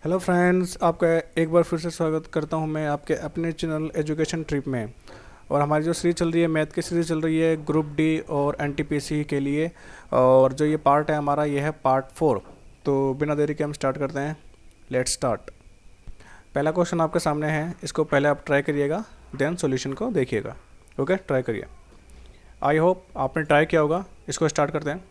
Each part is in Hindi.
हेलो फ्रेंड्स, आपका एक बार फिर से स्वागत करता हूं मैं आपके अपने चैनल एजुकेशन ट्रिप में। और हमारी जो सीरीज़ चल रही है, मैथ की सीरीज़ चल रही है ग्रुप डी और एनटीपीसी के लिए। और जो ये पार्ट है हमारा, ये है पार्ट 4। तो बिना देरी के हम स्टार्ट करते हैं। Let's start. पहला क्वेश्चन आपके सामने है, इसको पहले आप ट्राई करिएगा, देन सॉल्यूशन को देखिएगा। ओके, ट्राई करिए। आई होप आपने ट्राई किया होगा। इसको स्टार्ट करते हैं।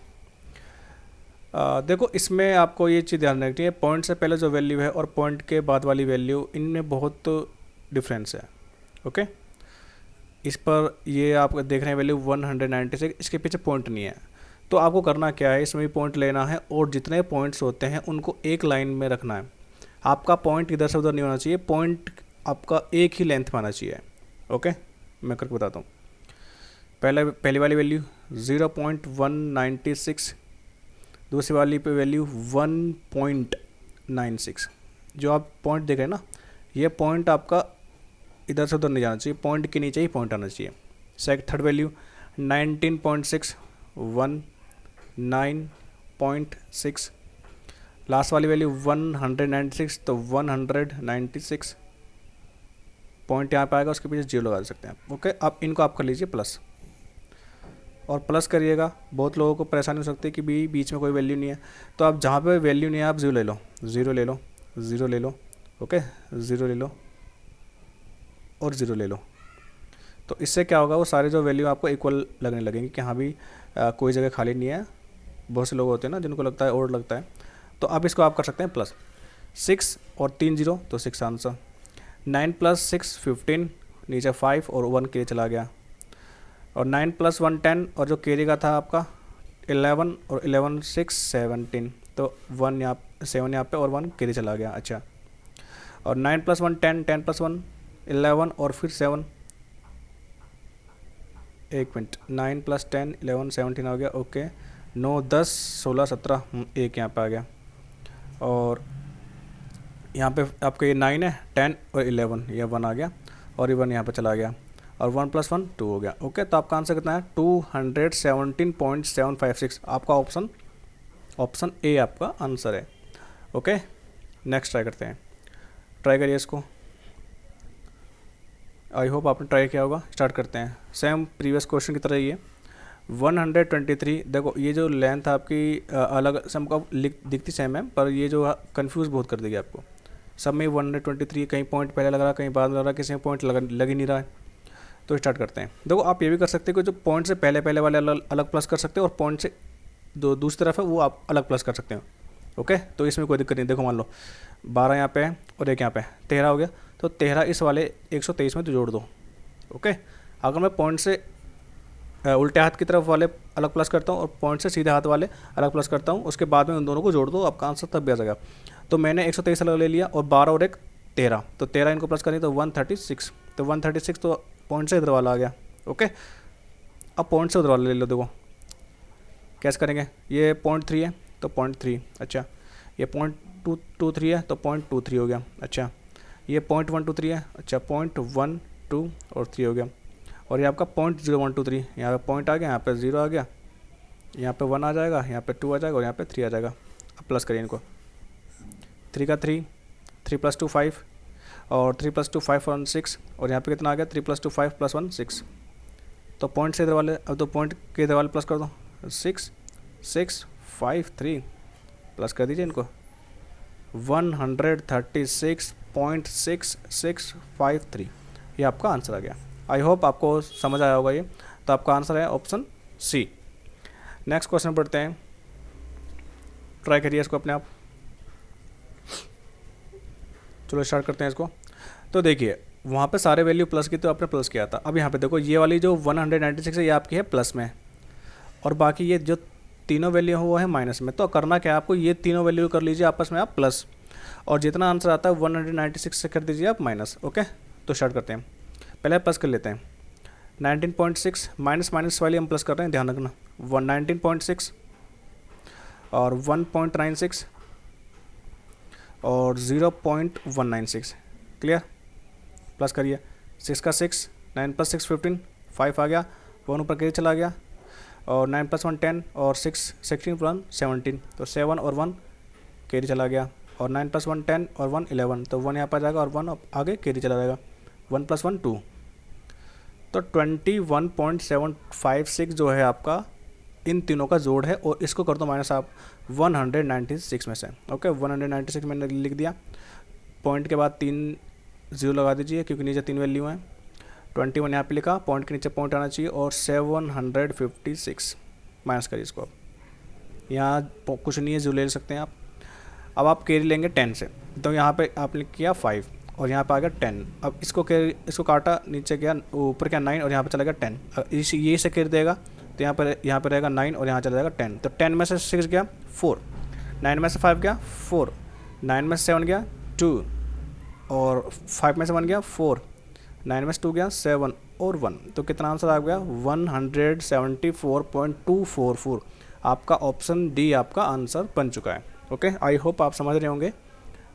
देखो, इसमें आपको ये चीज़ ध्यान रखनी है, पॉइंट से पहले जो वैल्यू है और पॉइंट के बाद वाली वैल्यू, इनमें बहुत डिफरेंस है। ओके, इस पर ये आप देख रहे हैं वैल्यू 196, इसके पीछे पॉइंट नहीं है। तो आपको करना क्या है, इसमें भी पॉइंट लेना है और जितने पॉइंट्स होते हैं उनको एक लाइन में रखना है। आपका पॉइंट इधर से उधर नहीं होना चाहिए, पॉइंट आपका एक ही लेंथ में आना चाहिए। ओके, मैं करके बताता हूँ। पहली वाली वैल्यू 0.196, दूसरी वाली पे वैल्यू 1.96। जो आप पॉइंट देख रहे हैं ना, ये पॉइंट आपका इधर से उधर नहीं जाना चाहिए, पॉइंट के नीचे ही पॉइंट आना चाहिए। Third value 19.6, 19.6। लास्ट वाली वैल्यू 196, तो 196 पॉइंट यहाँ पे आएगा, उसके पीछे जीरो लगा सकते हैं। ओके, अब इनको आप कर लीजिए प्लस, और प्लस करिएगा। बहुत लोगों को परेशानी हो सकती है कि बीच में कोई वैल्यू नहीं है, तो आप जहाँ पे वैल्यू नहीं है आप ज़ीरो ले लो, ज़ीरो ले लो, ज़ीरो ले लो। ओके, ज़ीरो ले लो और ज़ीरो ले लो। तो इससे क्या होगा, वो सारे जो वैल्यू आपको इक्वल लगने लगेंगे कि हाँ भी कोई जगह खाली नहीं है। बहुत से लोग होते हैं ना जिनको लगता है और लगता है। तो अब इसको आप कर सकते हैं प्लस। 6 और 3 जीरो, तो 6 आंसर। 9 + 6 15, नीचे 5 और 1 के लिए चला गया। और 9 + 1 10, और जो कैरी का था आपका 11, और 11 6 17, तो 1 यहाँ 7 यहाँ पे और 1 कैरी चला गया। अच्छा, और 9 + 1 10, 10 + 1 11 और फिर 7। एक मिनट, 9 + 10 11 17 हो गया। ओके, 9 10 16 17, एक यहाँ पे आ गया। और यहाँ पे आपका ये 9 है, 10 और 11, ये 1 आ गया, और ये 1 यहाँ पे चला गया, और 1 + 1 2 हो गया। ओके, तो आपका आंसर कितना है, 217.756। आपका ऑप्शन ए आपका आंसर है। ओके, नेक्स्ट ट्राई करते हैं। ट्राई करिए इसको। आई होप आपने ट्राई किया होगा। स्टार्ट करते हैं, सेम प्रीवियस क्वेश्चन की तरह ही है। 123। देखो, ये जो लेंथ आपकी अलग सबका दिखती सेम है, पर ये जो कंफ्यूज बहुत कर देगी आपको। सब में 123, कहीं पॉइंट पहले लग रहा है, कहीं बाद लग रहा है, किसी में पॉइंट लग ही नहीं रहा है। तो स्टार्ट करते हैं। देखो, आप ये भी कर सकते हो कि जो पॉइंट से पहले पहले वाले अलग प्लस कर सकते हो, और पॉइंट से दूसरी तरफ है वो आप अलग प्लस कर सकते हो। ओके, तो इसमें कोई दिक्कत नहीं। देखो, मान लो 12 यहाँ पे है और एक यहाँ पे 13 हो गया, तो 13 इस वाले 123 में तो जोड़ दो। ओके, अगर मैं पॉइंट से उल्टे हाथ की तरफ वाले अलग प्लस करता हूँ और पॉइंट से सीधे हाथ वाले अलग प्लस करता हूँ, उसके बाद में उन दोनों को जोड़ दो, आपका आंसर तब भी आ जाएगा। तो मैंने 123 अलग ले लिया, और 12 और एक 13, तो 13 इनको प्लस करें तो 136, तो 136 तो पॉइंट से इधर वाला आ गया। ओके, अब पॉइंट से उधर वाला ले लो। देखो कैसे करेंगे, ये 0.3 है तो 0.3। अच्छा, ये 0.223 है तो 0.23 हो गया। अच्छा, ये 0.123 है। अच्छा, 0.12 और 3 हो गया। और ये आपका 0.0123, यहाँ पे पॉइंट आ गया, यहाँ पे 0 आ गया, यहाँ पे 1 आ जाएगा, यहाँ पे 2 आ जाएगा, और यहाँ पे 3 आ जाएगा। अब प्लस करिए इनको। 3 का 3, 3 + 2 5, और 3 + 2 5 और 6, और यहाँ पे कितना आ गया, 3 + 2 5 + 1 6। तो पॉइंट से इधर वाले, अब तो पॉइंट के इधर वाले प्लस कर दो। 6 6 5 3, प्लस कर दीजिए इनको। 136.6653, ये आपका आंसर आ गया। आई होप आपको समझ आया होगा ये। तो आपका आंसर है ऑप्शन सी। नेक्स्ट क्वेश्चन पढ़ते हैं। ट्राई करिए इसको अपने आप। चलो स्टार्ट करते हैं इसको। तो देखिए, वहाँ पे सारे वैल्यू प्लस की तो आपने प्लस किया था। अब यहाँ पे देखो, ये वाली जो 196 है ये आपकी है प्लस में, और बाकी ये जो तीनों वैल्यू है वो है माइनस में। तो करना क्या है आपको, ये तीनों वैल्यू कर लीजिए आपस में आप प्लस, और जितना आंसर आता है 196 से कर दीजिए आप माइनस। ओके, तो स्टार्ट करते हैं। पहले प्लस कर लेते हैं। 19.6 माइनस माइनस वाली हम प्लस कर रहे हैं, ध्यान रखना। 19.6 और 1.96 और 0.196, क्लियर। प्लस करिए। 6 का 6, 9 + 6 15, 5 आ गया, 1 ऊपर के चला गया, और 9 + 1 10, और 6 16 + 1 17, तो 7 और 1 कैरी चला गया। और 9 + 1 10 और 1 11, तो 1 यहाँ पर आ जाएगा और 1 आगे कैरी चला जाएगा, 1 + 1 2, तो 21.756 जो है आपका इन तीनों का जोड़ है। और इसको कर दो माइनस आप 196 में से। ओके, 196 मैंने लिख दिया, पॉइंट के बाद 3 0 लगा दीजिए क्योंकि नीचे 3 वैल्यू हैं। 21 यहाँ पे लिखा, पॉइंट के नीचे पॉइंट आना चाहिए और 756 माइनस करिए इसको। अब यहाँ कुछ नहीं है, 0 ले सकते हैं आप। अब आप कैरी लेंगे 10 से, तो यहाँ पे आपने किया 5 और यहाँ पे आ गया 10। अब इसको कैरी, इसको काटा, नीचे गया, ऊपर क्या 9 और यहाँ पे चला गया 10। ये से कैरी देगा तो यहाँ पर रहेगा 9 और यहाँ चला जाएगा 10। तो 10 में से 6 गया 4, 9 में से 5 गया 4, 9 में से 7 गया 2 और 5 में से 1 गया 4, 9 में से 2 गया 7 और 1। तो कितना आंसर आ गया 174.244। आपका ऑप्शन डी आपका आंसर बन चुका है। ओके, आई होप आप समझ रहे होंगे।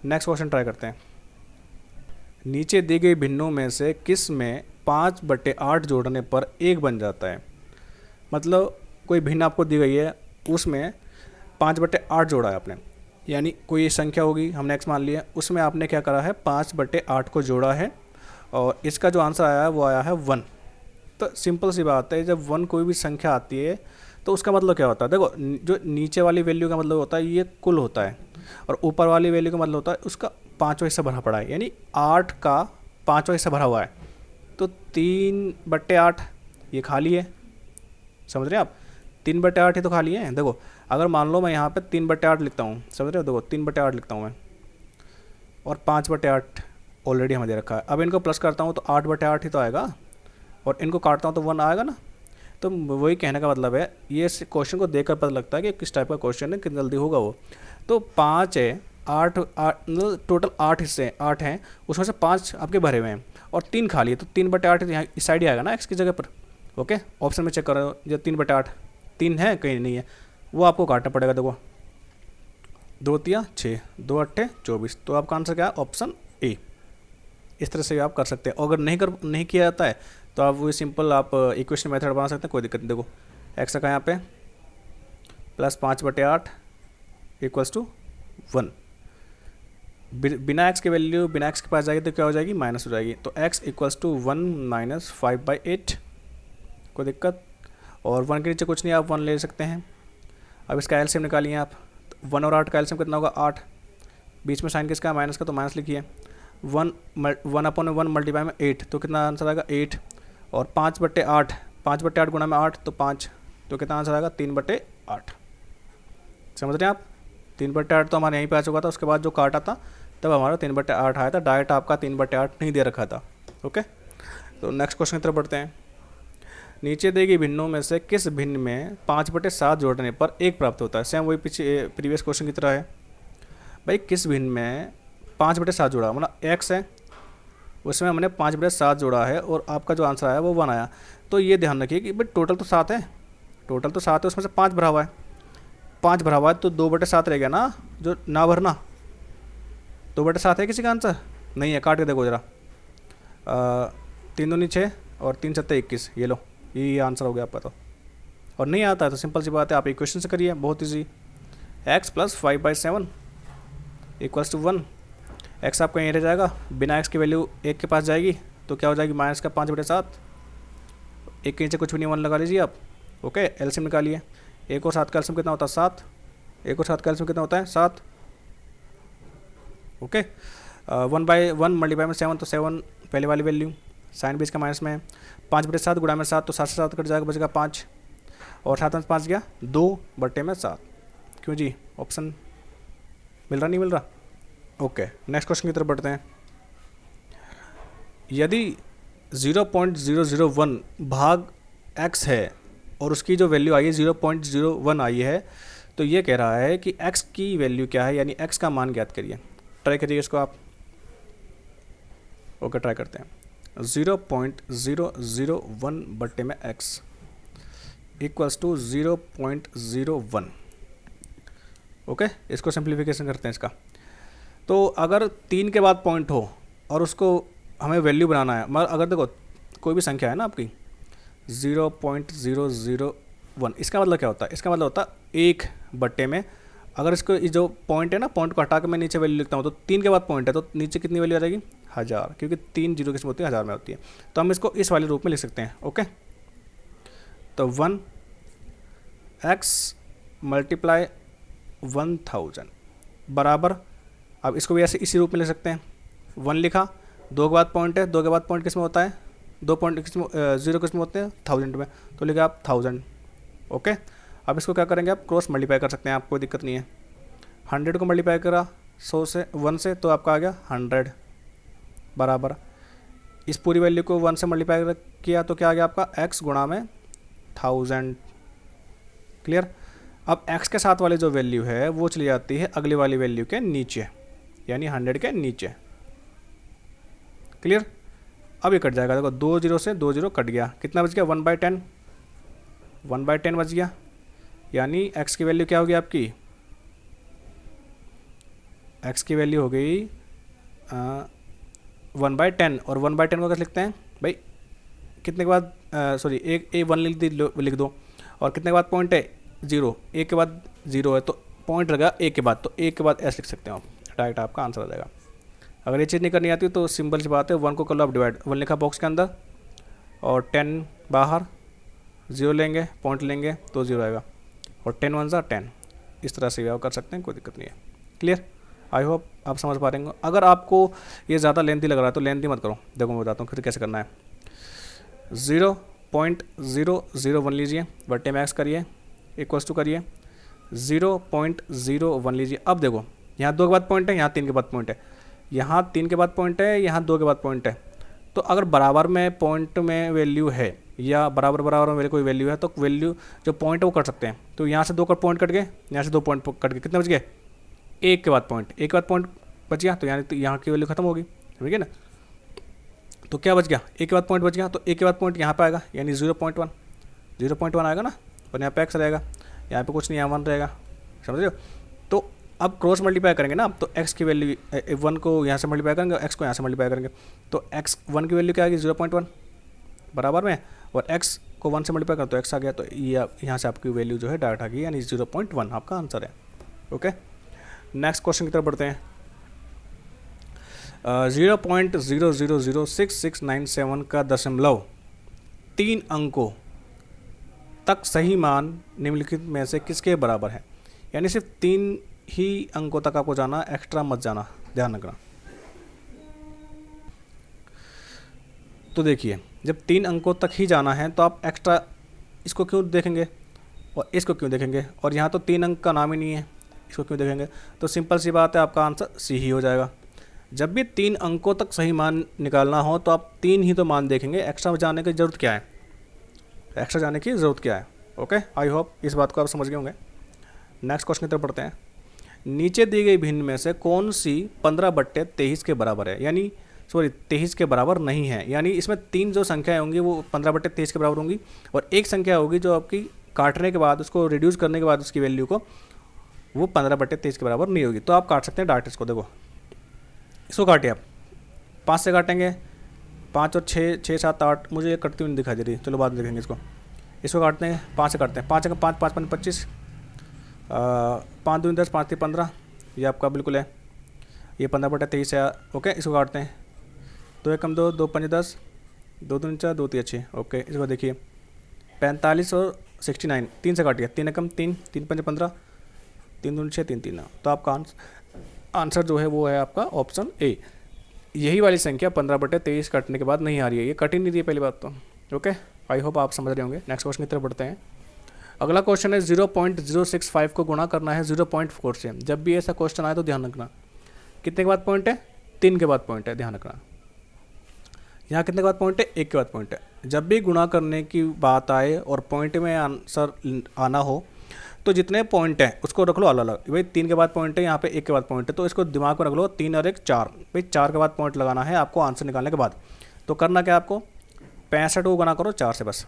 नेक्स्ट क्वेश्चन ट्राई करते हैं। नीचे दी गई भिन्नों में से किस में 5/8 जोड़ने पर 1 बन जाता है। मतलब कोई भिन्न आपको दी गई है, उसमें 5/8 जोड़ा है आपने, यानी कोई संख्या होगी, हमने x मान लिया, उसमें आपने क्या करा है 5/8 को जोड़ा है और इसका जो आंसर आया है वो आया है 1। तो सिंपल सी बात है, जब 1 कोई भी संख्या आती है तो उसका मतलब क्या होता है। देखो, जो नीचे वाली वैल्यू का मतलब होता है ये कुल होता है और ऊपर वाली वैल्यू का मतलब होता है उसका 5वां हिस्सा भरा पड़ा है, यानी 8 का 5वां हिस्सा भरा हुआ है। तो 3/8 ये खाली है, समझ रहे हैं आप, 3/8 ही तो खाली है। देखो, अगर मान लो मैं यहाँ पे 3/8 लिखता हूँ, समझ रहे हो, देखो 3/8 लिखता हूँ मैं और 5/8 ऑलरेडी हमें दे रखा है। अब इनको प्लस करता हूँ तो 8/8 ही तो आएगा और इनको काटता हूँ तो 1 आएगा ना। तो वही कहने का मतलब है, ये क्वेश्चन को देखकर पता लगता है कि किस टाइप का क्वेश्चन है, कितनी जल्दी होगा वो। तो 5 है, 8 मतलब टोटल 8 हिस्से 8 हैं, उसमें से 5 आपके भरे हुए हैं और 3 खाली है, तो 3/8 यहाँ इस साइड ही आएगा ना, x की जगह पर। ओके, ऑप्शन में चेक करो, जो 3/8 3 है कहीं नहीं है, वो आपको काटना पड़ेगा। देखो 2 3 6, 2 8 24, तो आपका आंसर क्या है ऑप्शन ए। इस तरह से आप कर सकते हैं। अगर नहीं किया जाता है तो आप वो सिंपल आप इक्वेशन मेथड बना सकते हैं, कोई दिक्कत नहीं। देखो एक्स का यहाँ पे प्लस 5/8 इक्वल्स टू 1। बिना एक्स की वैल्यू बिना एक्स के पास जाएगी तो क्या हो जाएगी, माइनस हो जाएगी। तो x इक्वल्स टू 1 - 5/8, कोई दिक्कत। और 1 के नीचे कुछ नहीं, आप 1 ले सकते हैं। अब इसका एलसीएम निकालिए आप, 1 और 8 का एलसीएम कितना होगा 8, बीच में साइन किसका माइनस का, तो माइनस लिखिए। 1/1 मल्टीप्लाई में 8, तो कितना आंसर आएगा 8। और 5/8 गुणा में 8 तो 5, तो कितना आंसर आएगा 3/8। समझ रहे हैं आप, 3/8 तो हमारे यहीं पे आ चुका था, उसके बाद जो काटा था तब हमारा 3/8 आया था, डायरेक्ट आपका 3/8 नहीं दे रखा था। ओके, तो नेक्स्ट क्वेश्चन की तरफ बढ़ते हैं। नीचे दी गई भिन्नों में से किस भिन्न में 5/7 जोड़ने पर 1 प्राप्त होता है। सेम वही पीछे प्रीवियस क्वेश्चन की तरह है भाई, किस भिन्न में 5/7 जोड़ा, मतलब x है उसमें हमने 5/7 जोड़ा है और आपका जो आंसर आया वो 1 आया। तो ये ध्यान रखिए कि भाई टोटल तो 7 है, टोटल तो 7 है, उसमें से 5 भरा हुआ है, 5 भरा हुआ है तो 2/7 रह गया ना, जो ना भरना। 2/7 है किसी का आंसर नहीं है, काट के देखो जरा। 3 दूनी 6 और 3 7 21, ये लो, ये आंसर हो गया आपका। तो और नहीं आता है तो सिंपल सी बात है, आप इक्वेशन से करिए, बहुत easy. x + 5/7 equals to 1। x आपका यहीं रह जाएगा, बिना x की वैल्यू 1 के पास जाएगी तो क्या हो जाएगी माइनस का 5/7। 1 के नीचे कुछ भी नहीं, 1 लगा लीजिए आप। ओके, एलसीएम निकालिए। 1 और 7 का एलसीएम कितना होता है 7, 1 और 7 का एलसीएम कितना होता है 7। ओके, 1/1 मल्टीप्लाई में 7, तो 7 पहले वाली वैल्यू, साइन बीच का माइनस में 5/7 गुणा में 7, तो 7 से 7 कट जाएगा, बचेगा 5 और 7 में 5 गया 2/7। क्यों जी, ऑप्शन मिल रहा नहीं मिल रहा। ओके, नेक्स्ट क्वेश्चन की तरफ बढ़ते हैं। यदि 0.001 भाग x है और उसकी जो वैल्यू आई है 0.01 आई है, तो ये कह रहा है कि x की वैल्यू क्या है, यानी x का मान ज्ञात करिए। ट्राई करिए इसको आप। ओके, ट्राई करते हैं। 0.001 बट्टे में x इक्वल्स टू 0.01। ओके, इसको सिंप्लीफिकेशन करते हैं इसका। तो अगर 3 के बाद पॉइंट हो और उसको हमें वैल्यू बनाना है, मगर अगर देखो कोई भी संख्या है ना आपकी 0.001, इसका मतलब क्या होता है, इसका मतलब होता है 1 बट्टे में अगर इसको ये जो पॉइंट है ना, पॉइंट को हटा के मैं नीचे वैल्यू लिखता हूँ, तो 3 के बाद पॉइंट है तो नीचे कितनी वैल्यू आ जाएगी 1000, क्योंकि 3 जीरो किसमें होती है 1000 में होती है। तो हम इसको इस वाले रूप में लिख सकते हैं। ओके, तो 1x मल्टीप्लाई 1000 बराबर, अब इसको भी ऐसे इसी रूप में लिख सकते हैं। 1 लिखा, 2 के बाद पॉइंट है, 2 के बाद पॉइंट किस में होता है, 2 पॉइंट किस में, 0 किस में होते हैं 1000 में, तो लिखा आप 1000। ओके, अब इसको क्या करेंगे आप क्रॉस मल्टीप्लाई कर सकते हैं, आपको कोई दिक्कत नहीं है। 100 को मल्टीप्लाई करा 100 से 1 से, तो आपका आ गया 100 बराबर, इस पूरी वैल्यू को 1 से मल्टीप्लाई किया तो क्या आ गया आपका x गुणा में 1000। क्लियर। अब x के साथ वाली जो वैल्यू है वो चली जाती है अगली वाली वैल्यू के नीचे, यानी 100 के नीचे। क्लियर। अब ये कट जाएगा, देखो 2 0 से 2 0 कट गया, कितना बच गया 1/10, 1/10 बच गया, यानी x की वैल्यू क्या होगी आपकी, x की वैल्यू हो गई 1/10, और 1/10 को कैसे लिखते हैं भाई, कितने के बाद सॉरी एक 1 लिख दो, और कितने के बाद पॉइंट है 0, 1 के बाद 0 है तो पॉइंट रहेगा 1 के बाद, तो 1 के बाद ऐसे लिख सकते हो आप, डायरेक्ट आपका आंसर आ जाएगा। अगर ये चीज़ नहीं करनी आती तो सिंपल सी बात है, 1 को कर लो आप डिवाइड, 1 लिखा बॉक्स के अंदर और 10 बाहर, 0 लेंगे पॉइंट लेंगे तो 0 आएगा, और 10 1 ज़ा 10, इस तरह से भी आप कर सकते हैं, कोई दिक्कत नहीं है। क्लियर। आई होप आप समझ पा रहे होंगे। अगर आपको ये ज़्यादा लेंथी लग रहा है तो लेंथी मत करो, देखो मैं बताता हूँ फिर कैसे करना है। 0.001 लीजिए, बट्टे मैक्स करिए, इक्वल्स टू करिए 0.01 लीजिए। अब देखो यहाँ 2 के बाद पॉइंट है, यहाँ 3 के बाद पॉइंट है, यहाँ 3 के बाद पॉइंट है, यहाँ 2 के बाद पॉइंट है, तो अगर बराबर में पॉइंट में वैल्यू है या बराबर में मेरे कोई वैल्यू है तो वैल्यू जो पॉइंट है वो कर सकते हैं। तो यहाँ से 2 का पॉइंट कट गए, यहाँ से 2 पॉइंट कट गए, कितने बच गए 1 के बाद पॉइंट, 1 के बाद पॉइंट बच गया, तो यानी तो यहाँ की वैल्यू खत्म होगी, ठीक है ना। तो क्या बच गया 1 के बाद पॉइंट बच गया, तो 1 के बाद पॉइंट यहाँ पे आएगा, यानी 0.1 आएगा ना, और यहाँ पे x रहेगा, यहाँ पे कुछ नहीं, यहाँ 1 रहेगा, समझ रहे हो। तो अब क्रॉस मल्टीप्लाई करेंगे ना, तो x की वैल्यू 1 को यहाँ से मल्टीप्लाई करेंगे, x को यहाँ से मल्टीप्लाई करेंगे, तो x 1 की वैल्यू क्या आएगी 0.1 बराबर में, और x को 1 से मल्टीप्लाई करें तो x आ गया, तो ये यहाँ से आपकी वैल्यू जो है डायरेक्ट आ गई, यानी 0.1 आपका आंसर है। ओके, नेक्स्ट क्वेश्चन की तरफ बढ़ते हैं। 0.000667 का दशमलव 3 अंकों तक सही मान निम्नलिखित में से किसके बराबर है, यानी सिर्फ 3 ही अंकों तक आपको जाना, एक्स्ट्रा मत जाना, ध्यान रखना। तो देखिए जब 3 अंकों तक ही जाना है तो आप एक्स्ट्रा इसको क्यों देखेंगे और इसको क्यों देखेंगे, और यहाँ तो 3 अंक का नाम ही नहीं है, इसको क्यों देखेंगे। तो सिंपल सी बात है, आपका आंसर सी ही हो जाएगा। जब भी 3 अंकों तक सही मान निकालना हो तो आप 3 ही तो मान देखेंगे, एक्स्ट्रा जाने की ज़रूरत क्या है, एक्स्ट्रा जाने की ज़रूरत क्या है। ओके, आई होप इस बात को आप समझ गए होंगे। नेक्स्ट क्वेश्चन की तरफ पढ़ते हैं। नीचे दी गई भिन्न में से कौन सी 15/23 के बराबर है, यानी सॉरी 23 के बराबर नहीं है, यानी इसमें 3 जो संख्याएँ होंगी वो 15/23 के बराबर होंगी, और एक संख्या होगी जो आपकी काटने के बाद उसको रिड्यूस करने के बाद उसकी वैल्यू को वो 15/23 के बराबर नहीं होगी। तो आप काट सकते हैं डायरेक्ट इसको, देखो इसको काटिए आप 5 से काटेंगे, 5 और 6, 6 7 8, मुझे ये कटती हुई दिखाई दे रही, चलो बाद में देखेंगे इसको काटते हैं, 5 से काटते हैं, 5 5 5 5 25, 5 2 10, 5 3 15, ये आपका बिल्कुल है, ये 15/23 है। ओके, इसको काटते हैं, 2 1 2, 2 5 10, 2 2 4, 2 3 6। ओके, इसको देखिए 45 और 69, 3 से काटिए, 3 1 3, 3 5 15, 3 2 6, 3 3 9। तो आपका आंसर जो है वो है आपका ऑप्शन ए। यही वाली संख्या 15/23 कटने के बाद नहीं आ रही है, ये कट ही नहीं रही है पहली बात तो। ओके, आई होप आप समझ रहे होंगे। नेक्स्ट क्वेश्चन की तरफ बढ़ते हैं। अगला क्वेश्चन है 0.065 को गुणा करना है 0.4 से। जब भी ऐसा क्वेश्चन आए तो ध्यान रखना कितने के बाद पॉइंट है, 3 के बाद पॉइंट है, ध्यान रखना। यहाँ कितने के बाद पॉइंट है, 1 के बाद पॉइंट है। जब भी गुणा करने की बात आए और पॉइंट में आंसर आना हो तो जितने पॉइंट हैं उसको रख लो अलग अलग। भाई 3 के बाद पॉइंट है, यहाँ पे 1 के बाद पॉइंट है, तो इसको दिमाग में रख लो, 3 और 1 4। भाई 4 के बाद पॉइंट लगाना है आपको आंसर निकालने के बाद। तो करना क्या आपको, 65 को गुना करो 4 से, बस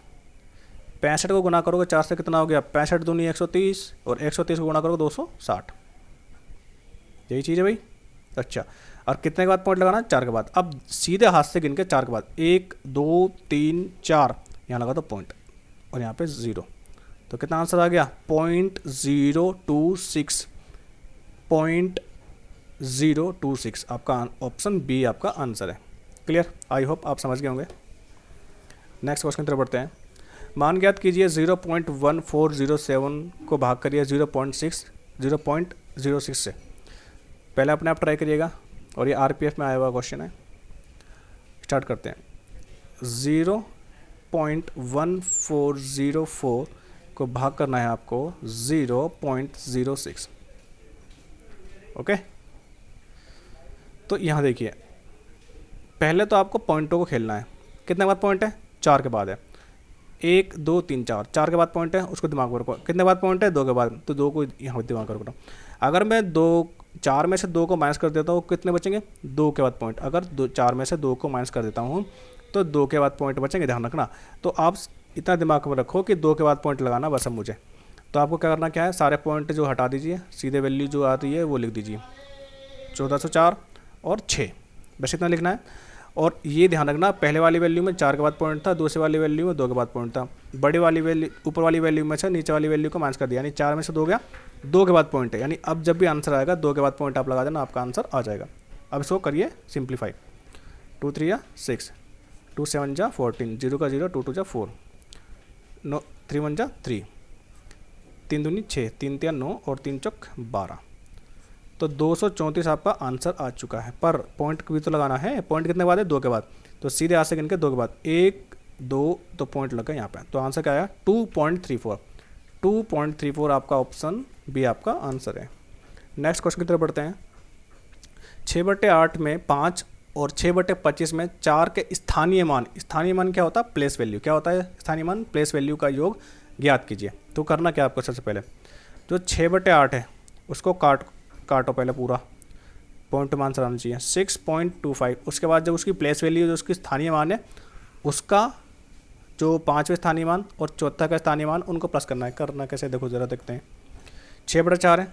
65 को गुना करोगे 4 से कितना हो गया, 65 दूनी 130, और 130 को गुना करोगे 260। यही चीज़ है भाई। अच्छा, और कितने के बाद पॉइंट लगाना है, 4 के बाद। अब सीधे हाथ से गिन के 4 के बाद 1 2 3 4 यहाँ लगा दो पॉइंट, और यहाँ पे 0। तो कितना आंसर आ गया 0.026। 0.026 आपका ऑप्शन बी आपका आंसर है। क्लियर, आई होप आप समझ गए होंगे। नेक्स्ट क्वेश्चन की तरफ बढ़ते हैं। मान ज्ञात कीजिए 0.1407 को भाग करिए 0.06 से। पहले अपने आप ट्राई करिएगा, और ये आरपीएफ में आया हुआ क्वेश्चन है। स्टार्ट करते हैं। 0.1404 को भाग करना है आपको 0.06। ओके, तो यहाँ देखिए, पहले तो आपको पॉइंटों को खेलना है। कितने बाद पॉइंट है? 4 के बाद है। 1 2 3 4, 4 के बाद पॉइंट है, उसको दिमाग में रखो। कितने बाद पॉइंट है? 2 के बाद, तो 2 को यहाँ दिमाग में रखो। अगर मैं 4 में से 2 को माइनस कर देता हूँ, कितने बचेंगे? 2 के बाद पॉइंट। अगर 4 में से 2 को माइनस कर देता हूँ तो 2 के बाद पॉइंट बचेंगे, ध्यान रखना। तो आप इतना दिमाग में रखो कि 2 के बाद पॉइंट लगाना बस अब मुझे। तो आपको क्या करना क्या है, सारे पॉइंट जो हटा दीजिए, सीधे वैल्यू जो आती है वो लिख दीजिए, 1404 और 6, बस इतना लिखना है। और ये ध्यान रखना, पहले वाली वैल्यू में 4 के बाद पॉइंट था, दूसरी वाली वैल्यू में 2 के बाद पॉइंट था। बड़ी वाली वैल्यू, ऊपर वाली वैल्यू में से नीचे वाली वैल्यू को माइनस कर दिया, यानी 4 में से 2 गया, 2 के बाद पॉइंट है। यानी अब जब भी आंसर आएगा 2 के बाद पॉइंट आप लगा देना, आपका आंसर आ जाएगा। अब इसको करिए सिंप्लीफाई। 2 3 या 6, 2 7 जा 14, 0 का 0, 2 2 जा 4, 3 1 जा 3, 3 दूनी 6, 3 3 9 और 3 चौक 12। तो 234 आपका आंसर आ चुका है। पर पॉइंट भी तो लगाना है। पॉइंट कितने बाद है? 2 के बाद। तो सीधे आज से गिन के 2 के बाद 1 2 तो पॉइंट लगा यहाँ पे। तो आंसर क्या आया? 2.34। 2.34 आपका ऑप्शन बी आपका आंसर है। नेक्स्ट क्वेश्चन की तरफ बढ़ते हैं। 6/8 में 5 और 6/25 में 4 के स्थानीय मान क्या होता है? Place value. क्या होता है स्थानीय मान? प्लेस वैल्यू का योग ज्ञात कीजिए। तो करना क्या आपको, सबसे पहले जो 6/8 है उसको काटो पहले पूरा, पॉइंट मान आना चाहिए 6.25। उसके बाद जब उसकी प्लेस वैल्यू, जो उसकी स्थानीय मान है, उसका जो 5वें स्थानीय मान और चौथा का स्थानीय मान, उनको प्लस करना है। करना कैसे देखो ज़रा, देखते हैं। 6/4 है,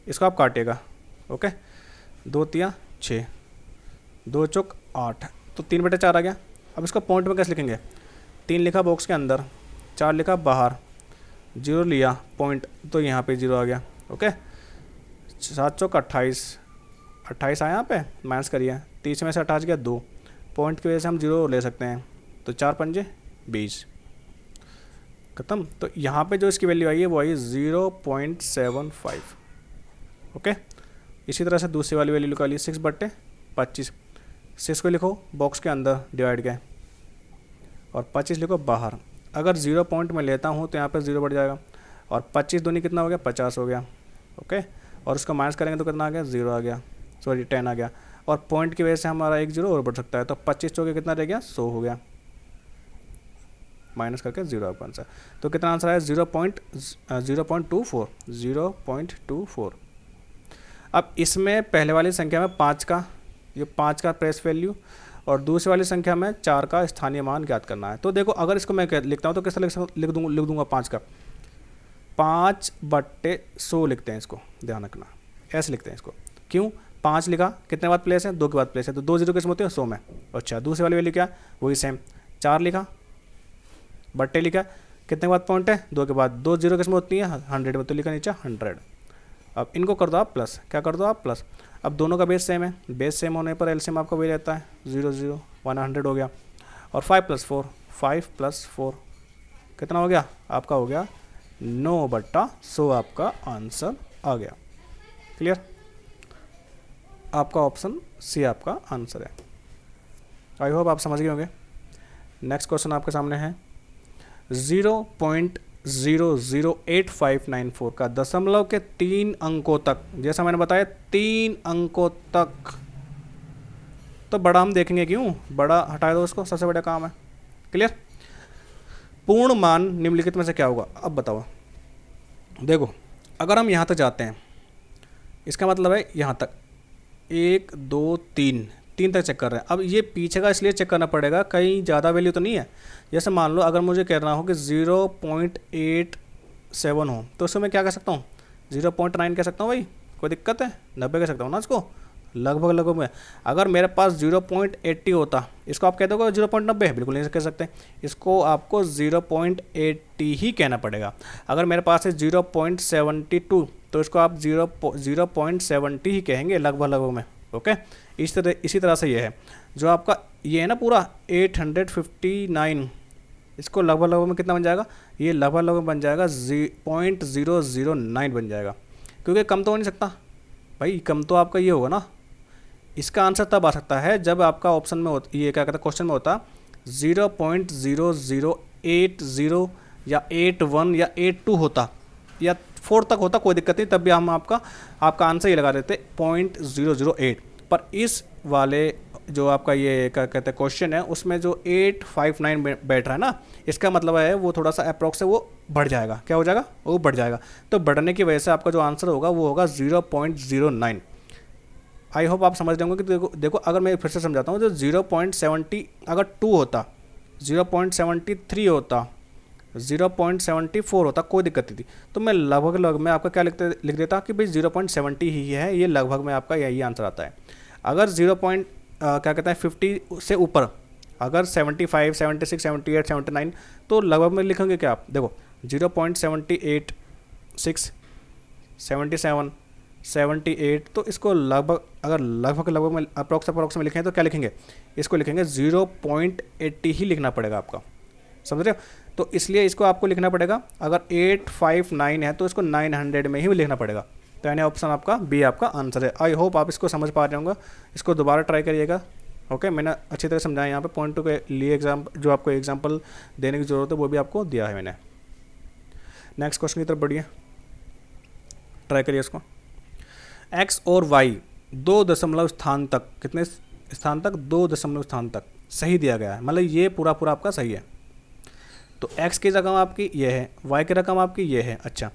इसको आप काटिएगा। ओके, 2 3 6, 2 चौक 8, तो 3/4 आ गया। अब इसको पॉइंट में कैसे लिखेंगे? 3 लिखा बॉक्स के अंदर, 4 लिखा बाहर, 0 लिया पॉइंट, तो यहाँ पे 0 आ गया। ओके, 7 चौक 28 आया यहाँ पे, माइनस करिए, 30 में से 28 गया 2, पॉइंट की वजह से हम 0 ले सकते हैं, तो 4 पंजे 20, खत्म। तो यहाँ पे जो इसकी वैल्यू आई है वो आई 0.75। ओके, इसी तरह से दूसरी वाली वैल्यू निकालिए 6/25। 6 को लिखो बॉक्स के अंदर डिवाइड के, और 25 लिखो बाहर। अगर 0 पॉइंट में लेता हूँ तो यहाँ पे 0 बढ़ जाएगा, और 25 दूनी कितना हो गया? 50 हो गया। ओके, और उसको माइनस करेंगे तो कितना आ गया? 0 आ गया, सॉरी 10 आ गया। और पॉइंट की वजह से हमारा 1 0 और बढ़ सकता है, तो 25 चौके कितना रह गया? 100 हो गया, माइनस करके 0 आपका आंसर। तो कितना आंसर आया? 0.24। अब इसमें पहले वाली संख्या में 5 का, ये 5 का प्लेस वैल्यू, और दूसरी वाली संख्या में 4 का स्थानीय मान ज्ञात करना है। तो देखो, अगर इसको मैं लिखता हूँ तो किस तरह लिख दूंगा 5 का, 5/100 लिखते हैं इसको, ध्यान रखना, ऐसे लिखते हैं इसको। क्यों? 5 लिखा, कितने बाद प्लेस है? 2 के बाद प्लेस है, तो 2 0 किस में होते हैं? 100 में। अच्छा, दूसरी वाली वैल्यू क्या? वही सेम, 4 लिखा, बट्टे लिखा, कितने बाद पॉइंट है? 2 के बाद, 2 0 किस में होती है? 100 में, तो लिखा नीचे 100। अब इनको कर दो आप प्लस, क्या कर दो आप? प्लस। अब दोनों का बेस सेम है, बेस सेम होने पर एलसीएम आपका वही रहता है, 0 0 100 हो गया। और 5 + 4, 5 + 4 कितना हो गया? आपका हो गया 9/100, आपका आंसर आ गया। क्लियर? आपका ऑप्शन सी आपका आंसर है। आई होप आप समझ गए होंगे। नेक्स्ट क्वेश्चन आपके सामने है 0.008594 का दशमलव के 3 अंकों तक, जैसा मैंने बताया 3 अंकों तक, तो बड़ा हम देखेंगे, क्यों? बड़ा हटा दो उसको, सबसे बड़ा काम है। क्लियर? पूर्ण मान निम्नलिखित में से क्या होगा? अब बताओ। देखो, अगर हम यहाँ तक जाते हैं, इसका मतलब है यहाँ तक 1 2 3 तक चेक कर रहे हैं। अब ये पीछे का इसलिए चेक करना पड़ेगा, कहीं ज़्यादा वैल्यू तो नहीं है। जैसे मान लो अगर मुझे कहना हो कि 0.87 हो, तो उसको मैं क्या कह सकता हूँ? 0.9 कह सकता हूँ भाई, कोई दिक्कत है? 90 कह सकता हूँ ना इसको? लगभग लगभग में। अगर मेरे पास 0.80 होता, इसको आप कह दोगे 0.90 है, बिल्कुल नहीं कह सकते, इसको आपको 0.80 ही कहना पड़ेगा। अगर मेरे पास है 0.72 तो इसको आप 0.70 ही कहेंगे लगभग लगभग में। ओके, इसी तरह से ये है जो आपका ये है ना पूरा 859, इसको लगभग लगभग में कितना बन जाएगा, ये लगभग लगभग बन जाएगा 0.009 बन जाएगा, क्योंकि कम तो हो नहीं सकता भाई, कम तो आपका ये होगा ना। इसका आंसर तब आ सकता है जब आपका ऑप्शन में ये क्या कहता है क्वेश्चन में होता 0.0080 या 81 या 82 होता या 4 तक होता, कोई दिक्कत नहीं, तब भी हम आपका आंसर ये लगा देते 0.008। पर इस वाले जो आपका ये क्या कहते हैं क्वेश्चन है उसमें जो 859 बैठ रहा है ना, इसका मतलब है वो थोड़ा सा अप्रॉक्स है, वो बढ़ जाएगा। क्या हो जाएगा, वो बढ़ जाएगा। तो बढ़ने की वजह से आपका जो आंसर होगा वो होगा 0.09। आई होप आप समझ रहे होंगे कि देखो अगर मैं फिर से समझाता हूँ, जो 0.70 अगर 2 होता, 0.73 होता, 0.74 होता, कोई दिक्कत नहीं थी। तो मैं लगभग में आपका क्या लिख देता कि भाई 0.70 ही है, ये लगभग में आपका यही आंसर आता है। अगर क्या कहते हैं 50 से ऊपर, अगर 75, 76, 78, 79 तो लगभग में लिखेंगे क्या आप, देखो 0.78, 6, 77, 78, तो इसको लगभग अगर लगभग में अप्रॉक्स में लिखें तो क्या लिखेंगे, इसको लिखेंगे 0.80 ही लिखना पड़ेगा आपका, समझ रहे हो। तो इसलिए इसको आपको लिखना पड़ेगा, अगर 859 है तो इसको 900 में ही लिखना पड़ेगा। तो यानी ऑप्शन आपका बी आपका आंसर है। आई होप आप इसको समझ पा रहे होंगे, इसको दोबारा ट्राई करिएगा। ओके, मैंने अच्छी तरह समझाया यहाँ पे पॉइंट टू के लिए जो आपको एग्जांपल देने की ज़रूरत है वो भी आपको दिया है मैंने। नेक्स्ट क्वेश्चन की तरफ बढ़िए, ट्राई करिए इसको। एक्स और वाई 2 दशमलव स्थान तक, कितने स्थान तक, 2 दशमलव स्थान तक सही दिया गया है, मतलब ये पूरा आपका सही है। तो x की रकम आपकी ये है, y की रकम आपकी ये है। अच्छा,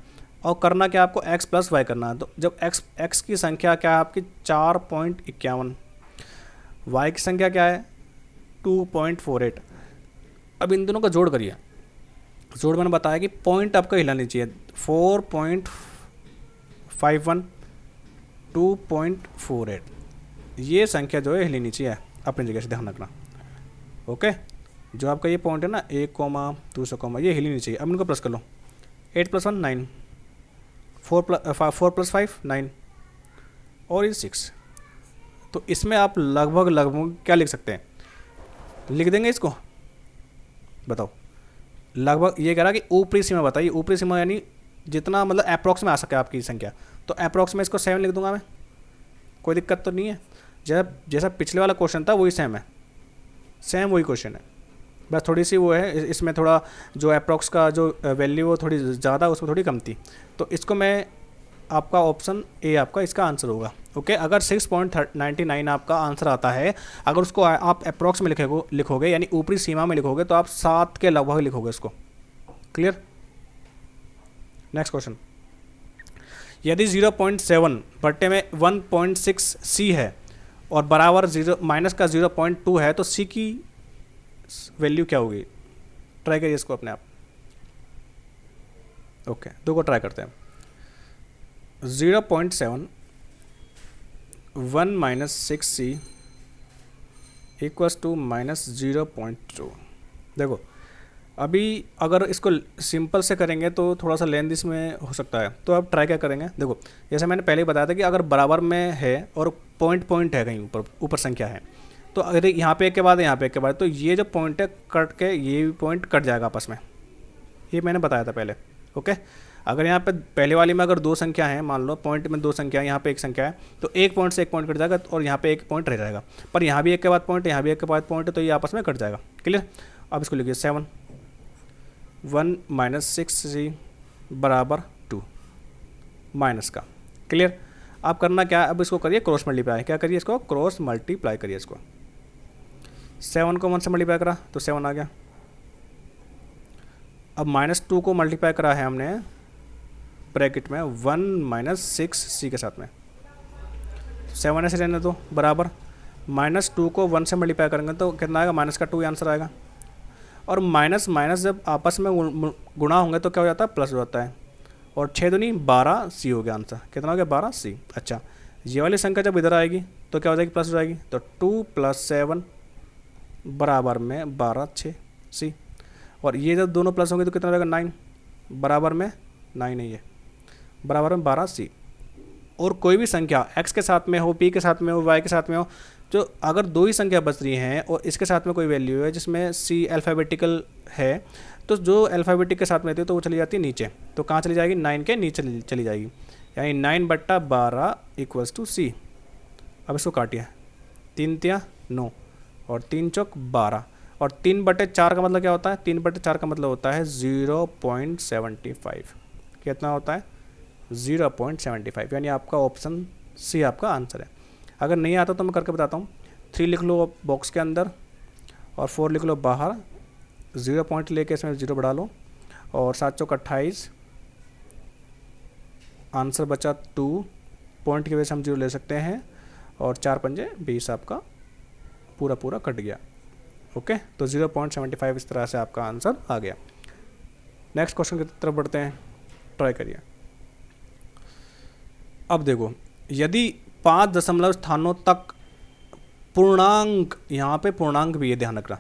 और करना क्या आपको, x प्लस वाई करना है। तो जब x की संख्या क्या है आपकी 4.51, y की संख्या क्या है 2.48। अब इन दोनों का जोड़ करिए। जोड़ मैंने बताया कि पॉइंट आपका हिलानी चाहिए, 4.51, 2.48, ये संख्या जो है हिलनी चाहिए, अपनी जगह से ध्यान रखना। ओके, जो आपका ये पॉइंट है ना 1 कॉमा 2 ये हिलनी चाहिए। अब इनको प्लस कर लो, 8 + 1 9, 4 + 5 9 और ये 6। तो इसमें आप लगभग क्या लिख सकते हैं, लिख देंगे इसको, बताओ लगभग। ये कह रहा कि ऊपरी सीमा बताइए, ऊपरी सीमा यानी जितना मतलब अप्रॉक्स में आ सके आपकी संख्या। तो अप्रॉक्स में इसको 7 लिख दूंगा मैं, कोई दिक्कत तो नहीं है। जैसा पिछले वाला क्वेश्चन था वही सेम है, सेम वही क्वेश्चन है, बस थोड़ी सी वो है इसमें थोड़ा जो अप्रॉक्स का जो वैल्यू वो थोड़ी ज़्यादा, उसमें थोड़ी कम थी। तो इसको मैं आपका ऑप्शन ए आपका इसका आंसर होगा। ओके, अगर 6.99 आपका आंसर आता है, अगर उसको आप अप्रॉक्स में लिखोगे यानी ऊपरी सीमा में लिखोगे तो आप 7 के लगभग लिखोगे इसको। क्लियर। नेक्स्ट क्वेश्चन, यदि 0.7 बट्टे में 1.6 सी है और बराबर माइनस का 0.2 है तो सी की वैल्यू क्या होगी। ट्राई करिए इसको अपने आप। ओके, दो को ट्राई करते हैं। 0.7 1 - 6c इक्वल्स टू -0.2। देखो अभी अगर इसको सिंपल से करेंगे तो थोड़ा सा लेंथ इसमें हो सकता है, तो अब ट्राई क्या करेंगे। देखो जैसे मैंने पहले ही बताया था कि अगर बराबर में है और पॉइंट है कहीं ऊपर संख्या है, तो अगर यहाँ पे एक के बाद यहाँ पे एक के बाद, तो ये जो पॉइंट है कट के ये भी पॉइंट कट जाएगा आपस में, ये मैंने बताया था पहले। ओके, अगर यहाँ पे पहले वाली में अगर 2 संख्या है, मान लो पॉइंट में 2 संख्या है, यहाँ पे 1 संख्या है, तो एक पॉइंट से एक पॉइंट कट जाएगा और यहाँ पे एक पॉइंट रह जाएगा। पर यहाँ भी एक के बाद पॉइंट, यहाँ भी एक के बाद पॉइंट है, तो ये आपस में कट जाएगा। क्लियर। अब इसको लिखिए 7 1 - 6c बराबर 2 माइनस का। क्लियर। अब करना क्या है, अब इसको करिए क्रॉस मल्टीप्लाई। क्या करिए, इसको क्रॉस मल्टीप्लाई करिए। इसको 7 को 1 से मल्टीप्लाई करा तो 7 आ गया। अब -2 को मल्टीप्लाई करा है हमने ब्रैकेट में 1 - 6c के साथ में, 7 ऐसे रहने दो बराबर। -2 को 1 से मल्टीप्लाई करेंगे तो कितना आएगा, -2 आंसर आएगा। और माइनस जब आपस में गुणा होंगे तो क्या हो जाता है, प्लस हो जाता है। और 6 दूनी 12c हो गया आंसर। कितना हो गया, 12c। अच्छा, ये वाली संख्या जब इधर आएगी तो क्या हो जाएगी, प्लस हो जाएगी। तो 2 + 7 बराबर में 12 6 सी। और ये जब दोनों प्लस होंगे तो कितना हो जाएगा 9 बराबर में 9 है ये, बराबर में 12 सी। और कोई भी संख्या x के साथ में हो, p के साथ में हो, y के साथ में हो, जो अगर दो ही संख्या बच रही हैं और इसके साथ में कोई वैल्यू है जिसमें c अल्फ़ाबेटिकल है, तो जो अल्फ़ाबेटिक के साथ में रहती है तो वो चली जाती है नीचे। तो कहाँ चली जाएगी, 9 के नीचे चली जाएगी, यानी 9/12 = c। अब इसको काटिए, 3 × 9 और 3 × 12 और 3/4 का मतलब क्या होता है, 3/4 का मतलब होता है 0.75। कितना होता है, 0.75, यानी आपका ऑप्शन सी आपका आंसर है। अगर नहीं आता तो मैं करके बताता हूँ। 3 लिख लो बॉक्स के अंदर और 4 लिख लो बाहर, 0 पॉइंट लेके इसमें 0 बढ़ा लो और 7 × 28, आंसर बचा 2, पॉइंट की वजह से हम 0 ले सकते हैं, और 4 पंजे 20 आपका पूरा कट गया। ओके, तो 0.75 इस तरह से आपका आंसर आ गया। नेक्स्ट क्वेश्चन की तरफ बढ़ते हैं, ट्राई करिए। अब देखो, यदि 5 दशमलव स्थानों तक पूर्णांक, यहाँ पे पूर्णांक भी है ध्यान रखना,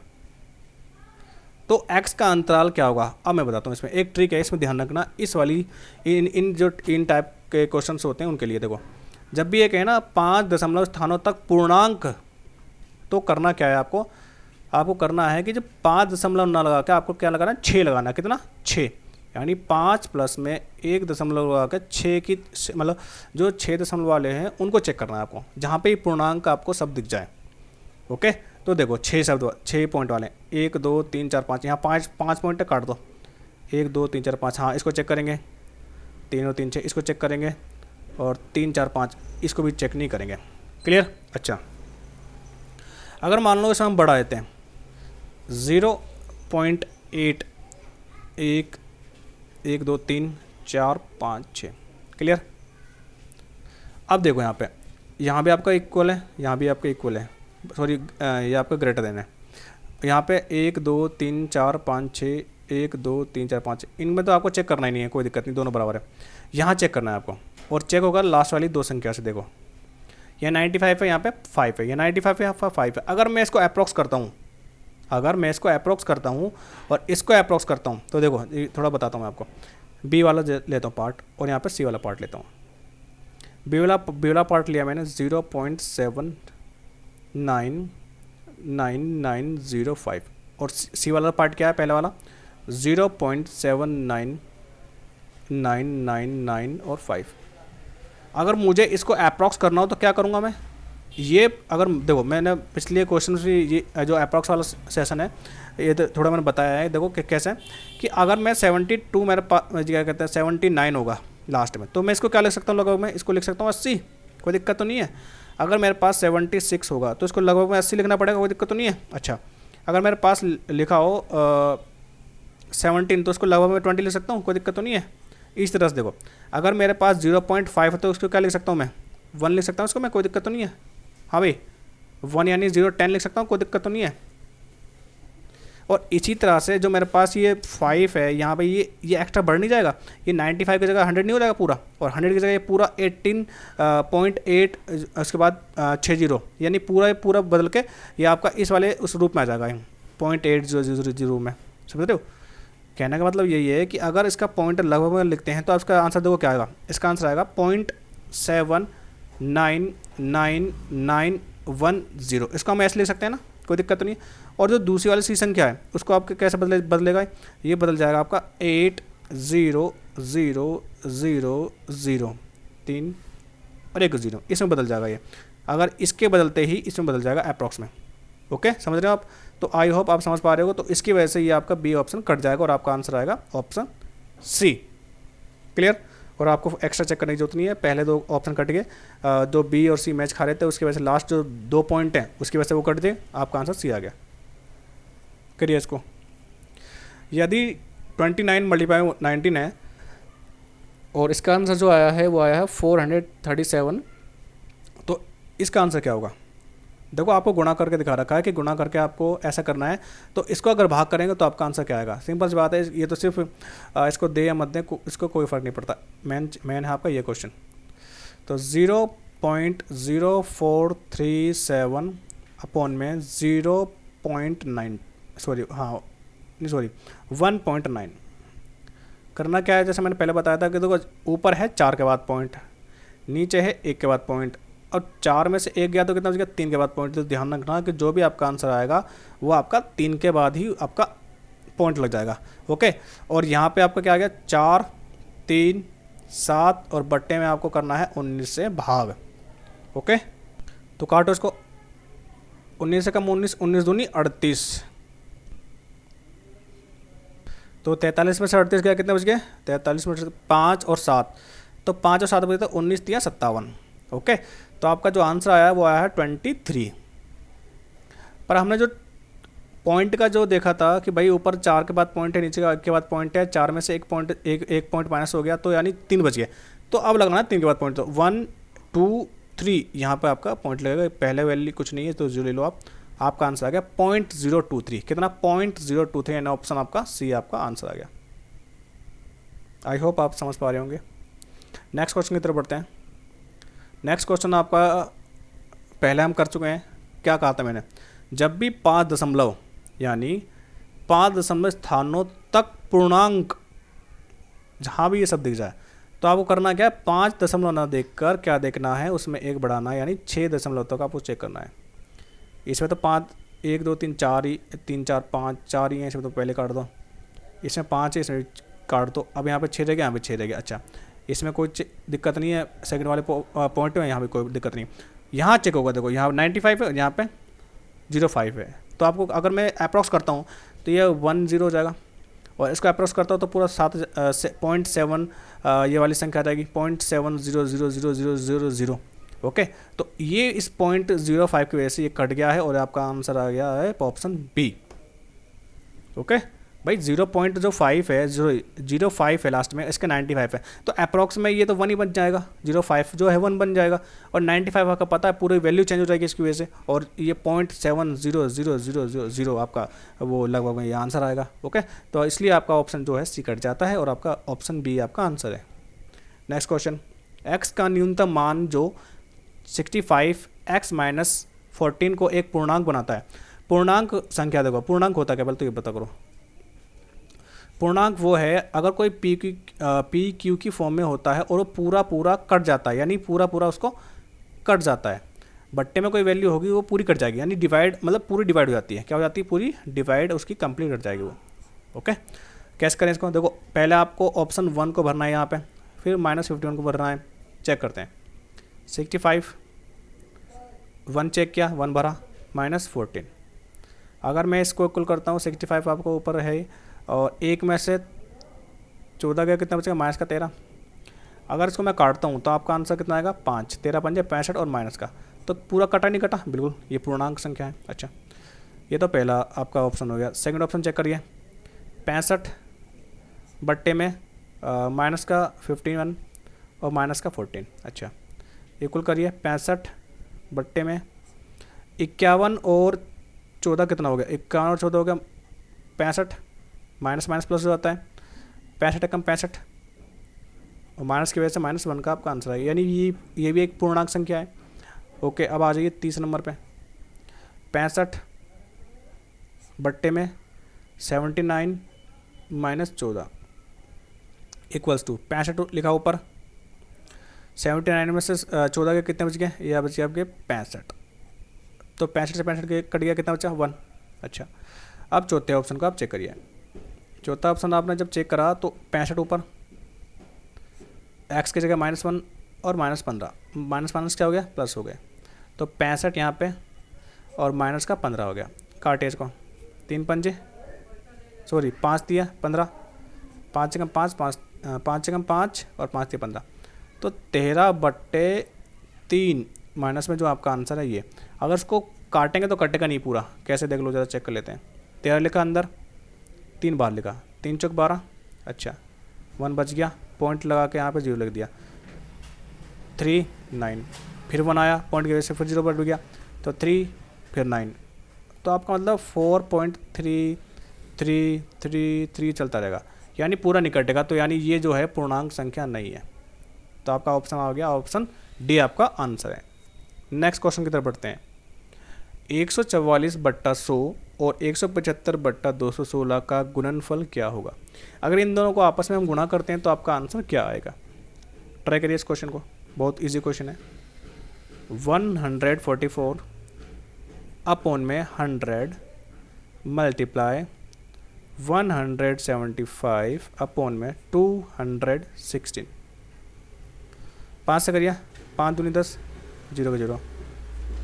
तो x का अंतराल क्या होगा। अब मैं बताता हूँ, इसमें एक ट्रिक है, इसमें ध्यान रखना, इस वाली इन टाइप के क्वेश्चंस होते हैं उनके लिए। देखो, जब भी ये कहे ना 5 दशमलव स्थानों तक पूर्णांक, तो करना क्या है आपको करना है कि जब 5 दशमलव ना लगा के आपको क्या लगाना है, 6 लगाना है। कितना, 6, यानी 5 प्लस में 1 दशमलव लगा के 6 की, मतलब जो 6 दशमलव वाले हैं उनको चेक करना है आपको, जहाँ पे पूर्णांक आपको सब दिख जाए। ओके, तो देखो 6 शब्द, 6 पॉइंट वाले, 1 2 3 4 5, यहाँ 5 पॉइंट काट दो, 1 2 3 4 5, हाँ इसको चेक करेंगे, 3 और 3 6 इसको चेक करेंगे, और 3 4 5 इसको भी चेक नहीं करेंगे। क्लियर। अच्छा, अगर मान लो इसमें हम बढ़ा देते हैं 0.8, 1 1 2 3 4 5 6। क्लियर। अब देखो यहाँ भी आपका इक्वल है, यहाँ भी आपका इक्वल है, सॉरी ये आपका ग्रेटर देन है। यहाँ पे 1 2 3 4 5 6, 1 2 3 4 5, इनमें तो आपको चेक करना ही नहीं है, कोई दिक्कत नहीं, दोनों बराबर है। यहाँ चेक करना है आपको, और चेक होगा लास्ट वाली 2 संख्या से। देखो यहाँ 95 है, यहाँ पे 5 है, यहाँ 95 है, यहाँ पे 5 है। अगर मैं इसको अप्रॉक्स करता हूँ, और इसको अप्रॉक्स करता हूँ, तो देखो थोड़ा बताता हूँ मैं आपको। बी वाला लेता हूँ पार्ट, और यहाँ पे सी वाला पार्ट लेता हूँ। बी वाला पार्ट लिया मैंने 0.7999905, और सी वाला पार्ट क्या है, पहला वाला 0.79999 और 5। अगर मुझे इसको अप्रॉक्स करना हो तो क्या करूँगा मैं, ये अगर देखो मैंने पिछले क्वेश्चन से ये जो अप्रॉक्स वाला सेशन है ये तो थोड़ा मैंने बताया है। देखो कि कैसे कि अगर मैं 72 मेरे पास क्या कहते हैं 79 होगा लास्ट में, तो मैं इसको क्या लिख सकता हूँ, लगभग मैं इसको लिख सकता हूँ 80, कोई दिक्कत तो नहीं है। अगर मेरे पास 76 होगा तो इसको लगभग में 80 लिखना पड़ेगा, कोई दिक्कत तो नहीं है। अच्छा, अगर मेरे पास लिखा हो 17 तो उसको लगभग में 20 लिख सकता हूँ, कोई दिक्कत तो नहीं है। इस तरह से देखो, अगर मेरे पास 0.5 है तो उसको क्या लिख सकता हूँ मैं, 1 लिख सकता हूँ उसको मैं, कोई दिक्कत तो नहीं है। हाँ भाई 1 यानी 0.10 लिख सकता हूँ, कोई दिक्कत तो नहीं है। और इसी तरह से जो मेरे पास ये 5 है यहाँ पे ये एक्स्ट्रा बढ़ नहीं जाएगा, ये 95 की जगह 100 नहीं हो जाएगा पूरा, और 100 की जगह ये पूरा 18.8 उसके बाद 60, यानी पूरा बदल के ये आपका इस वाले उस रूप में आ जाएगा 0.8000 में। समझ रहे हो, कहने का मतलब यही है कि अगर इसका पॉइंट लगभग में लिखते हैं तो इसका आंसर देखो क्या आएगा, इसका आंसर आएगा 0.79910। इसको हम ऐसे लिख सकते हैं ना, कोई दिक्कत नहीं। और जो दूसरी वाली सी संख्या है उसको आपके कैसे बदलेगा, ये बदल जाएगा आपका 80003 और 1 0, इसमें बदल जाएगा ये। अगर इसके बदलते ही इसमें बदल जाएगा अप्रॉक्स में। ओके, समझ रहे हो आप। तो आई होप आप समझ पा रहे हो। तो इसकी वजह से ये आपका बी ऑप्शन कट जाएगा और आपका आंसर आएगा ऑप्शन सी। क्लियर। और आपको एक्स्ट्रा चेक करने की जरूरत नहीं है, पहले 2 ऑप्शन कट गए, जो बी और सी मैच खा रहे थे, उसकी वजह से लास्ट जो 2 पॉइंट हैं उसकी वजह से वो कट दिए, आपका आंसर सी आ गया। करिए इसको। यदि 29 × 19 है और इसका आंसर जो आया है वो आया है 437, तो इसका आंसर क्या होगा। देखो आपको गुणा करके दिखा रखा है कि गुणा करके आपको ऐसा करना है, तो इसको अगर भाग करेंगे तो आपका आंसर क्या आएगा। सिंपल सी बात है, ये तो सिर्फ इसको दे या मत दें इसको कोई फ़र्क नहीं पड़ता, मेन है आपका ये क्वेश्चन। तो 0.0437 अपॉन में 0.9 सॉरी हाँ नहीं सॉरी 1.9 करना क्या है। जैसे मैंने पहले बताया था कि देखो ऊपर है 4 के बाद पॉइंट, नीचे है 1 के बाद पॉइंट, और 4 में से 1 गया तो कितना बच गया 3 के बाद पॉइंट। तो ध्यान रखना कि जो भी आपका आंसर आएगा वो आपका 3 के बाद ही आपका पॉइंट लग जाएगा। ओके, और यहाँ पे आपका क्या आ गया 4 3 7 और बट्टे में आपको करना है 19 से भाग। ओके, तो काटो इसको, 19 से कम 19, 19 दूनी 38, तो 43 में से 38 गया कितने बच गए 43 में से 5 और 7, तो 5 और 7 बजे तो 19 दिया 57। ओके, तो आपका जो आंसर आया वो आया है 23। पर हमने जो पॉइंट का जो देखा था कि भाई ऊपर 4 के बाद पॉइंट है, नीचे का 1 के बाद पॉइंट है, 4 में से एक पॉइंट माइनस हो गया तो यानी 3 बच गए। तो अब लगना है 3 के बाद पॉइंट, तो 1 2 3 यहाँ पे आपका पॉइंट लगेगा। पहले वैल्यू कुछ नहीं है तो जो ले लो आपका आंसर आ गया 0.023। कितना 0.023, यानी ऑप्शन आपका सी आपका आंसर आ गया। आई होप आप समझ पा रहे होंगे। नेक्स्ट क्वेश्चन की तरफ बढ़ते हैं। नेक्स्ट क्वेश्चन आपका पहले हम कर चुके हैं। क्या कहा था मैंने, जब भी 5 दशमलव यानी 5 दशमलव स्थानों तक पूर्णांक जहाँ भी ये सब दिख जाए तो आपको करना क्या है 5 दशमलव ना देखकर क्या देखना है उसमें 1 बढ़ाना है, यानी 6 दशमलव तक आपको चेक करना है। इसमें तो 5 1 2 3 4 ही 3 4 5 4 ही हैं, इसमें तो पहले काट दो। इसमें 5 है, इसमें काट दो। अब यहाँ पे 6 रह गया, यहाँ पे 6 रह गया। अच्छा, इसमें कोई दिक्कत नहीं है, सेकंड वाले पॉइंट में यहाँ पे कोई दिक्कत नहीं। यहाँ चेक होगा, देखो यहाँ 95 है, यहाँ पे 05 है। तो आपको अगर मैं अप्रॉक्स करता हूँ तो ये 10 हो जाएगा, और इसको अप्रॉक्स करता हूँ तो पूरा 0.7 ये वाली संख्या आ जाएगी 0.7000000। ओके, तो ये इस 0.05 की वजह से ये कट गया है और आपका आंसर आ गया है ऑप्शन बी। ओके भाई, 0.05 है, 0.05 है लास्ट में, इसका 95 है, तो अप्रॉक्स में ये तो 1 ही बन जाएगा, 0.5 जो है 1 बन जाएगा, और 95 आपका पता है पूरी वैल्यू चेंज हो जाएगी इसकी वजह से, और ये 0.70000 आपका वो लगभग ये आंसर आएगा। ओके, तो इसलिए आपका ऑप्शन जो है सी कट जाता है और आपका ऑप्शन बी आपका आंसर है। नेक्स्ट क्वेश्चन, एक्स का न्यूनतम मान जो 65 x माइनस 14 को एक पूर्णांक बनाता है। पूर्णांक संख्या देखो, पूर्णांक होता है क्या, तो ये पता करो। पूर्णांक वो है अगर कोई पी क्यू की फॉर्म में होता है और वो पूरा कट जाता है, यानी पूरा उसको कट जाता है। बट्टे में कोई वैल्यू होगी वो पूरी कट जाएगी, यानी डिवाइड मतलब पूरी डिवाइड हो जाती है। क्या हो जाती है, पूरी डिवाइड उसकी कंप्लीट कट जाएगी वो। ओके, कैसे करें इसको, देखो पहले आपको ऑप्शन 1 को भरना है यहाँ पे, फिर -51 को भरना है। चेक करते हैं, 65 1 चेक किया, 1 भरा, -14। अगर मैं इसको इक्वल करता हूँ 65 आपको ऊपर है और 1 में से 14 गया, कितना बचेगा माइनस का 13। अगर इसको मैं काटता हूँ तो आपका आंसर कितना आएगा 5, 13 5 65 और माइनस का, तो पूरा कटा नहीं कटा, बिल्कुल ये पूर्णांक संख्या है। अच्छा, ये तो पहला आपका ऑप्शन हो गया। सेकंड ऑप्शन चेक करिए, 65 बट्टे में माइनस का 51 और माइनस का 14। अच्छा, इक्वल करिए, 65 बट्टे में 51 और 14 कितना हो गया, 51 और 14 हो गया 65, माइनस माइनस प्लस हो जाता है, 65 कम 65 और माइनस की वजह से -1 का आपका आंसर है, यानी ये भी एक पूर्णांक संख्या है। ओके, अब आ जाइए 30 नंबर पे, 65 बट्टे में 79 माइनस 14 इक्वल्स टू 65 लिखा ऊपर, 79 में से 14 के कितने बच गए, यह बच गया आपके 65, तो 65 से 65 के कट गया, कितना बचा 1। अच्छा, अब चौथे ऑप्शन को आप चेक करिए। चौथा ऑप्शन आपने जब चेक करा तो 65 ऊपर, x की जगह -1 और -15, माइनस क्या हो गया प्लस हो गया, तो 65 यहाँ पे और माइनस का 15 हो गया। काटे इसको, 3 पंजे सॉरी 5 दिया 15, 5 से कम 5 5 से कम 5 और 5 दिया 15, तो 13/3 माइनस में जो आपका आंसर है ये। अगर इसको काटेंगे तो कटेगा नहीं पूरा, कैसे देख लो ज़रा चेक कर लेते हैं। 13 लिखा अंदर, 3 बाहर लिखा, 3 चौक 12। अच्छा, 1 बच गया, पॉइंट लगा के यहाँ पे 0 लिख दिया, 3 9, फिर 1 आया पॉइंट की वजह से फिर 0 बढ़ गया, तो 3 फिर 9, तो आपका मतलब 4.3333 चलता रहेगा, यानी पूरा नहीं कटेगा, तो यानी ये जो है पूर्णांक संख्या नहीं है। तो आपका ऑप्शन आ गया ऑप्शन डी आपका आंसर है। नेक्स्ट क्वेश्चन की तरफ बढ़ते हैं। 144/100 और 175/216 का गुणनफल क्या होगा? अगर इन दोनों को आपस में हम गुणा करते हैं तो आपका आंसर क्या आएगा? ट्राई करिए इस क्वेश्चन को, बहुत इजी क्वेश्चन है। 144 अपॉन में 100 मल्टीप्लाई 175 अपॉन में 216। 5 से करिए, 5 दूनी 10, 0 का 0,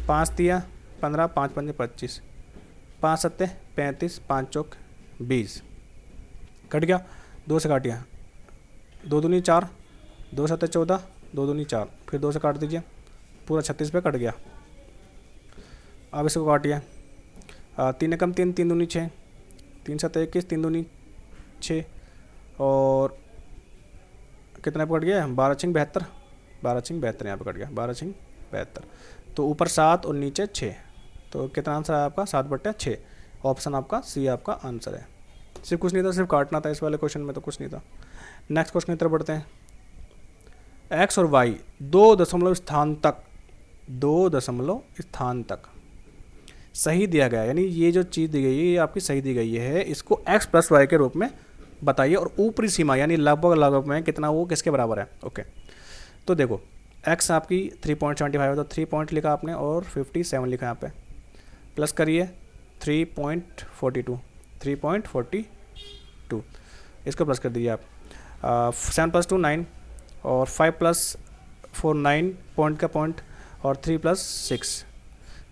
5 दिया 15, 5 पंजे 25, 5 सत्ते 35, 5 चौक 20, कट गया। 2 से काटिया, 2 दूनी 4, 2 सत्ते 14, 2 दूनी 4, फिर 2 से काट दीजिए, पूरा 36 पे कट गया। अब इसको काटिए, 3 एकम 3, 3 दूनी 6, 3 सत्ते 21, 3 दूनी 6, और कितना पे कट गया? 12 छिंग 72, 12 छिंग 72 यहाँ पे कट गया, 12 छिंग 72। तो ऊपर 7 और नीचे 6, तो कितना आंसर है आपका? 7/6। ऑप्शन आपका सी आपका आंसर है। सिर्फ कुछ नहीं था, सिर्फ काटना था, इस वाले क्वेश्चन में तो कुछ नहीं था। नेक्स्ट क्वेश्चन की तरफ बढ़ते हैं। एक्स और वाई 2 दशमलव स्थान तक सही दिया गया है, यानी ये जो चीज़ दी गई है ये आपकी सही दी गई है। इसको x + y के रूप में बताइए और ऊपरी सीमा यानी लगभग में कितना वो किसके बराबर है। ओके, तो देखो x आपकी 3.75 है, तो 3 पॉइंट लिखा आपने और 57 लिखा यहाँ पे, प्लस करिए 3.42, इसको प्लस कर दीजिए आप। 7 + 2 9, और 5 + 4 9 पॉइंट का पॉइंट, और 3 + 6।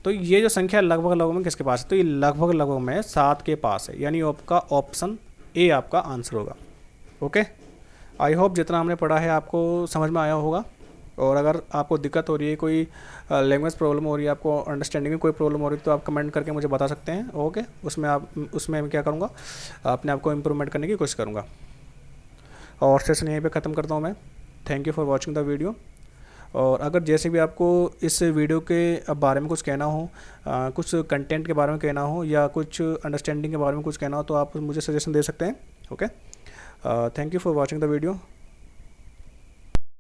तो ये जो संख्या लगभग में किसके पास है? तो ये लगभग में 7 के पास है, यानी आपका ऑप्शन ए आपका आंसर होगा। ओके, आई होप जितना हमने पढ़ा है आपको समझ में आया होगा। और अगर आपको दिक्कत हो रही है, कोई लैंग्वेज प्रॉब्लम हो रही है, आपको अंडरस्टैंडिंग में कोई प्रॉब्लम हो रही है, तो आप कमेंट करके मुझे बता सकते हैं। ओके, उसमें मैं क्या करूँगा, अपने आप को इम्प्रूवमेंट करने की कोशिश करूँगा। और सेशन यहीं पे ख़त्म करता हूँ मैं। Thank you for watching the video. और अगर जैसे भी आपको इस वीडियो के बारे में कुछ कहना हो, कुछ कंटेंट के बारे में कहना हो, या कुछ अंडरस्टैंडिंग के बारे में कुछ कहना हो, तो आप मुझे सजेशन दे सकते हैं। Okay, thank you for watching the video.